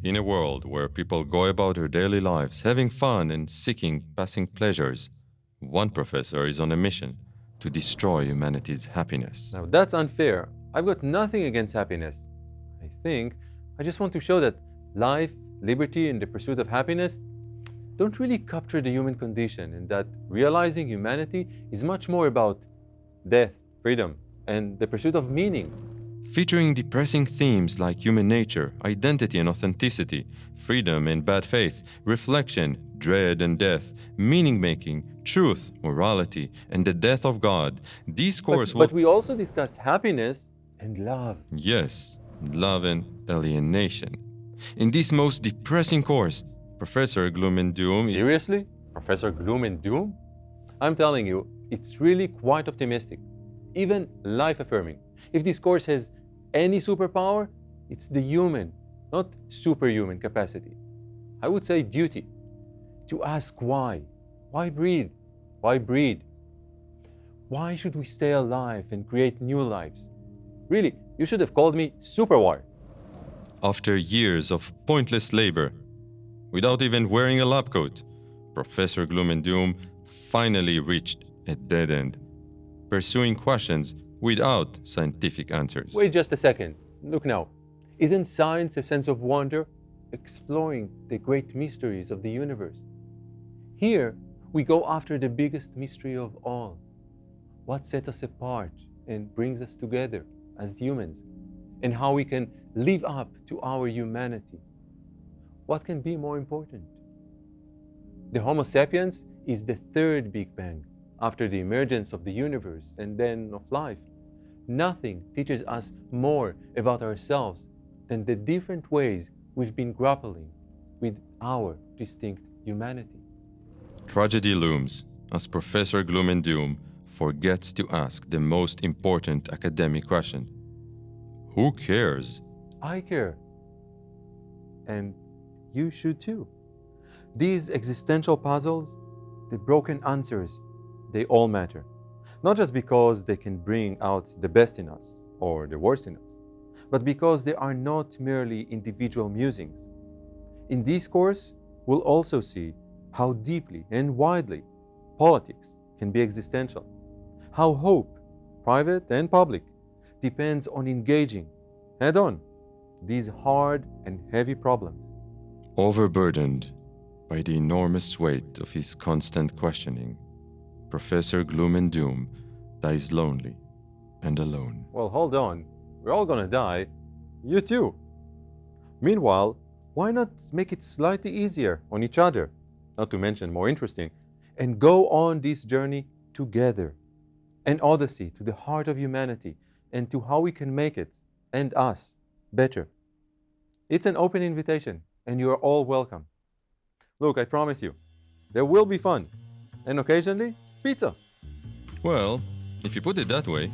In a world where people go about their daily lives having fun and seeking passing pleasures, one professor is on a mission to destroy humanity's happiness. Now that's unfair. I've got nothing against happiness. I just want to show that life, liberty, and the pursuit of happiness don't really capture the human condition, and that realizing humanity is much more about death, freedom, and the pursuit of meaning. Featuring depressing themes like human nature, identity and authenticity, freedom and bad faith, reflection, dread and death, meaning-making, truth, morality, and the death of God, these courses But we also discuss happiness and love. Yes, love and alienation. In this most depressing course, Professor Gloom and Doom Seriously? Professor Gloom and Doom? I'm telling you, it's really quite optimistic, even life-affirming. If this course has any superpower, it's the human, not superhuman capacity. I would say duty. To ask why. Why breathe? Why breed? Why should we stay alive and create new lives? Really, you should have called me Superwire. After years of pointless labor, without even wearing a lab coat, Professor Gloom and Doom finally reached a dead end, pursuing questions without scientific answers. Wait just a second. Look now. Isn't science a sense of wonder, exploring the great mysteries of the universe? Here, we go after the biggest mystery of all. What sets us apart and brings us together as humans, and how we can live up to our humanity. What can be more important? The Homo sapiens is the third Big Bang, after the emergence of the universe and then of life. Nothing teaches us more about ourselves than the different ways we've been grappling with our distinct humanity. Tragedy looms as Professor Gloom and Doom forgets to ask the most important academic question. Who cares? I care. And you should too. These existential puzzles, the broken answers, they all matter. Not just because they can bring out the best in us or the worst in us, but because they are not merely individual musings. In this course, we'll also see how deeply and widely politics can be existential, how hope, private and public, depends on engaging head-on these hard and heavy problems. Overburdened by the enormous weight of his constant questioning, Professor Gloom and Doom dies lonely and alone. Well, hold on. We're all gonna die. You too. Meanwhile, why not make it slightly easier on each other, not to mention more interesting, and go on this journey together? An odyssey to the heart of humanity and to how we can make it, and us, better. It's an open invitation, and you are all welcome. Look, I promise you, there will be fun, and occasionally, pizza. Well, if you put it that way,